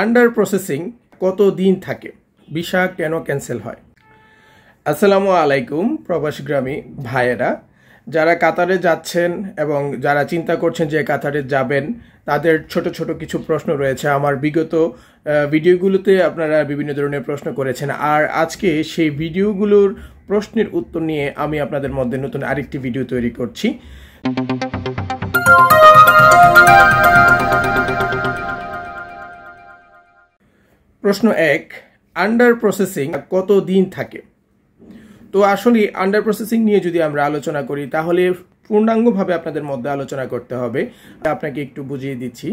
Under processing কত দিন থাকে, ভিসা কেন ক্যান্সেল হয়? আসসালামু আলাইকুম প্রবাসীগ্রামী ভাইয়েরা, যারা কাতারে যাচ্ছেন এবং যারা চিন্তা করছেন যে কাতারে যাবেন, তাদের ছোট ছোট কিছু প্রশ্ন রয়েছে। আমার বিগত ভিডিওগুলোতে আপনারা বিভিন্ন ধরনের প্রশ্ন করেছেন, আর আজকে সেই ভিডিওগুলোর প্রশ্নের উত্তর নিয়ে আমি আপনাদের মধ্যে নতুন আরেকটি ভিডিও তৈরি করছি। প্রশ্ন 1, আন্ডার প্রসেসিং কত দিন থাকে? তো আসলে আন্ডার প্রসেসিং নিয়ে যদি আমরা আলোচনা করি তাহলে পূর্ণাঙ্গভাবে আপনাদের মধ্যে আলোচনা করতে হবে। আপনাকে একটু বুঝিয়ে দিচ্ছি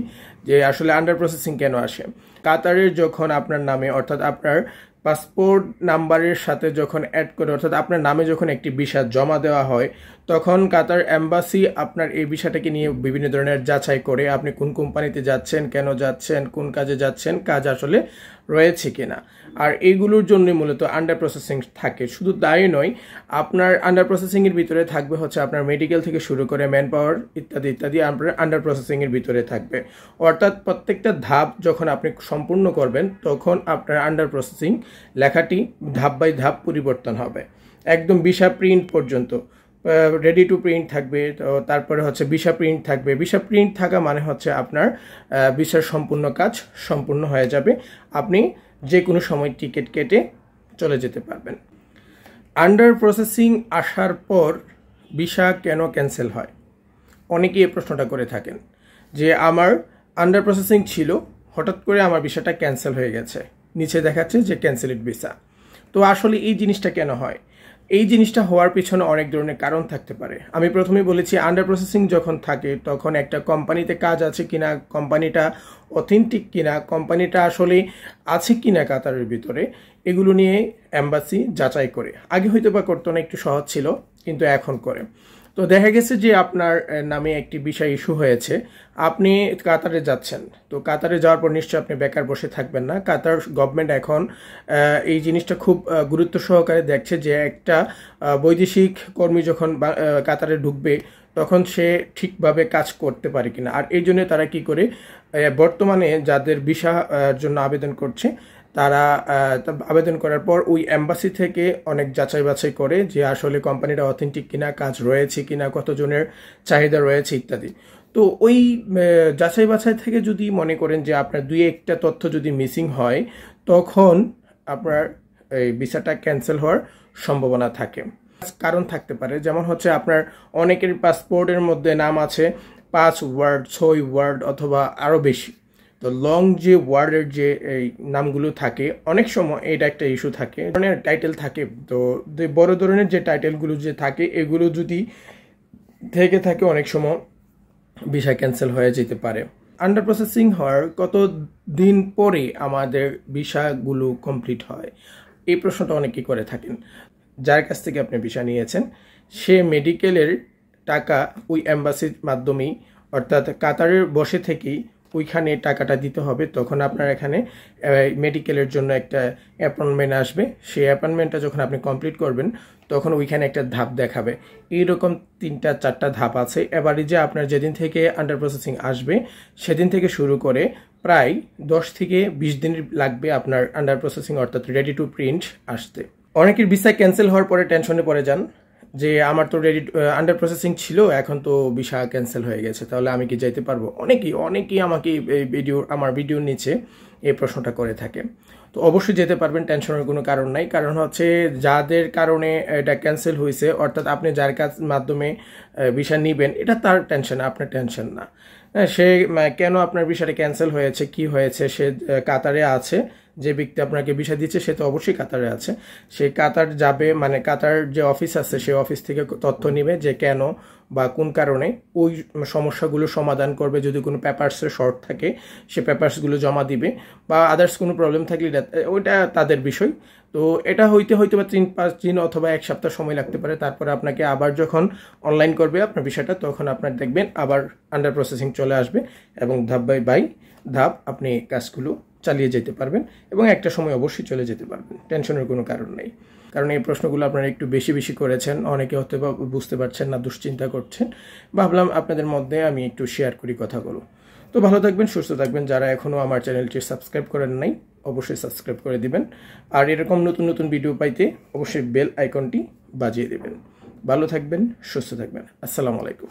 যে আসলে আন্ডার প্রসেসিং কেন আসে। কাতারের যখন আপনার নামে অর্থাৎ আপনার পাসপোর্ট নাম্বারের সাথে যখন অ্যাড করে অর্থাৎ আপনার নামে যখন একটি ভিসা জমা দেওয়া হয়, তখন কাতার এম্বাসি আপনার এই ভিসাটাকে নিয়ে বিভিন্ন ধরনের যাচাই করে আপনি কোন কোম্পানিতে যাচ্ছেন, কেন যাচ্ছেন, কোন কাজে যাচ্ছেন, কাজ আসলে রয়েছে কিনা। আর এইগুলোর জন্য মূলত আন্ডার প্রসেসিং থাকে। শুধু তাই নয়, আপনার আন্ডার প্রসেসিংয়ের ভিতরে থাকবে হচ্ছে আপনার মেডিকেল থেকে শুরু করে ম্যান পাওয়ার ইত্যাদি ইত্যাদি আপনার আন্ডার প্রসেসিংয়ের ভিতরে থাকবে। অর্থাৎ প্রত্যেকটা ধাপ যখন আপনি সম্পূর্ণ করবেন তখন আপনার আন্ডার প্রসেসিং লেখাটি ধাপ বাই ধাপ পরিবর্তন হবে, একদম ভিসা প্রিন্ট পর্যন্ত। রেডি টু প্রিন্ট থাকবে, তো তারপরে হচ্ছে ভিসা প্রিন্ট থাকবে। ভিসা প্রিন্ট থাকা মানে হচ্ছে আপনার ভিসার সম্পূর্ণ কাজ সম্পূর্ণ হয়ে যাবে, আপনি যে কোনো সময় টিকিট কেটে চলে যেতে পারবেন। আন্ডার প্রসেসিং আসার পর ভিসা কেন ক্যান্সেল হয়? অনেকেই এই প্রশ্নটা করে থাকেন যে আমার আন্ডার প্রসেসিং ছিল, হঠাৎ করে আমার ভিসাটা ক্যান্সেল হয়ে গেছে, নিচে দেখাচ্ছে যে ক্যান্সেলড ভিসা। তো আসলে এই জিনিসটা কেন হয়? এই জিনিসটা হওয়ার পিছনে অনেক ধরনের কারণ থাকতে পারে। আমি প্রথমেই বলেছি আন্ডার প্রসেসিং যখন থাকে তখন একটা কোম্পানিতে কাজ আছে কিনা, কোম্পানিটা অথেন্টিক কিনা, কোম্পানিটা আসলে আছে কিনা কাতারের ভিতরে, এগুলো নিয়ে এম্বাসি যাচাই করে। আগে হয়তো বা করতো না, একটু সহজ ছিল, কিন্তু এখন করে। তো দেখা গেছে যে আপনার নামে একটি ভিসা ইস্যু হয়েছে, আপনি কাতারে যাচ্ছেন। তো কাতারে যাওয়ার পর নিশ্চয়ই আপনি বেকার বসে থাকবেন না। কাতার গভর্নমেন্ট এখন এই জিনিসটা খুব গুরুত্ব সহকারে দেখছে যে একটা বৈদেশিক কর্মী যখন কাতারে ঢুকবে তখন সে ঠিকভাবে কাজ করতে পারে কিনা। আর এই জন্য তারা কি করে, বর্তমানে যাদের ভিসা জন্য আবেদন করছে তারা আবেদন করার পর ওই এম্বাসি থেকে অনেক যাচাই বাছাই করে যে আসলে কোম্পানিটা অথেন্টিক কিনা, কাজ রয়েছে কিনা, কতজনের চাহিদা রয়েছে ইত্যাদি। তো ওই যাচাই বাছাই থেকে যদি মনে করেন যে আপনার দুই একটা তথ্য যদি মিসিং হয়, তখন আপনার এই ভিসাটা ক্যান্সেল হওয়ার সম্ভাবনা থাকে। কারণ থাকতে পারে, যেমন হচ্ছে আপনার অনেকের পাসপোর্টের মধ্যে নাম আছে 5 ওয়ার্ড, 6 ওয়ার্ড অথবা আরও বেশি। তো লং যে ওয়ার্ডের যে এই নামগুলো থাকে, অনেক সময় এটা একটা ইস্যু থাকে, ধরনের টাইটেল থাকে। তো বড় ধরনের যে টাইটেলগুলো যে থাকে এগুলো যদি থেকে থাকে অনেক সময় ভিসা ক্যান্সেল হয়ে যেতে পারে। আন্ডার প্রসেসিং হওয়ার কত দিন পরে আমাদের ভিসাগুলো কমপ্লিট হয়, এই প্রশ্নটা অনেকেই করে থাকেন। যার কাছ থেকে আপনি ভিসা নিয়েছেন সে মেডিকেলের টাকা ওই এম্বাসির মাধ্যমেই অর্থাৎ কাতারের বসে থেকেই ওইখানে টাকাটা দিতে হবে। তখন আপনার এখানে মেডিকেলের জন্য একটা অ্যাপয়েন্টমেন্ট আসবে। সেই অ্যাপয়েন্টমেন্টটা যখন আপনি কমপ্লিট করবেন তখন ওইখানে একটা ধাপ দেখাবে। এইরকম 3-4টা ধাপ আছে। এবারে যে আপনার যেদিন থেকে আন্ডার প্রসেসিং আসবে সেদিন থেকে শুরু করে প্রায় 10 থেকে 20 দিন লাগবে আপনার আন্ডার প্রসেসিং অর্থাৎ রেডি টু প্রিন্ট আসতে। অনেকের ভিসা ক্যান্সেল হওয়ার পরে টেনশনে পড়ে যান যে আমার তো রেডি আন্ডার প্রসেসিং ছিল, এখন তো ভিসা ক্যান্সেল হয়ে গেছে, তাহলে আমি কি যাইতে পারবো? অনেকেই আমাকে আমার ভিডিওর নিচে এই প্রশ্নটা করে থাকে। তো অবশ্যই যেতে পারবেন, টেনশনের কোনো কারণ নাই। কারণ হচ্ছে যাদের কারণে এটা ক্যান্সেল হয়েছে অর্থাৎ আপনি যার কাছ মাধ্যমে ভিসা নিবেন এটা তার টেনশন, আপনার টেনশন না। সে কেন আপনার ভিসাটা ক্যান্সেল হয়েছে, কি হয়েছে, সে কাতারে আছে, যে ব্যক্তি আপনাকে ভিসা দিচ্ছে সে তো অবশ্যই কাতারে আছে। সে কাতার যাবে, মানে কাতার যে অফিস আছে সেই অফিস থেকে তথ্য নেবে যে কেন বা কোন কারণে, ওই সমস্যাগুলো সমাধান করবে। যদি কোনো পেপারসের শর্ট থাকে সে পেপারসগুলো জমা দিবে, বা আদার্স কোনো প্রবলেম থাকলে ওইটা তাদের বিষয়। তো এটা হয়তো বা 3-5 দিন অথবা 1 সপ্তাহ সময় লাগতে পারে। তারপরে আপনাকে আবার যখন অনলাইন করবে আপনার বিষয়টা, তখন আপনার দেখবেন আবার আন্ডার প্রসেসিং চলে আসবে এবং ধাপ বাই ধাপ আপনি কাজগুলো চালিয়ে যেতে পারবেন এবং একটা সময় অবশ্যই চলে যেতে পারবেন। টেনশনের কোনো কারণ নেই। কারণ এই প্রশ্নগুলো আপনারা একটু বেশি করেছেন, অনেকে হয়তো বুঝতে পারছেন না, দুশ্চিন্তা করছেন। ভাবলাম আপনাদের মধ্যে আমি একটু শেয়ার করি কথাগুলো। তো ভালো থাকবেন, সুস্থ থাকবেন। যারা এখনো আমার চ্যানেলটি সাবস্ক্রাইব করেন নাই অবশ্যই সাবস্ক্রাইব করে দিবেন, আর এরকম নতুন নতুন ভিডিও পাইতে অবশ্যই বেল আইকনটি বাজিয়ে দিবেন। ভালো থাকবেন, সুস্থ থাকবেন। আসসালামু আলাইকুম।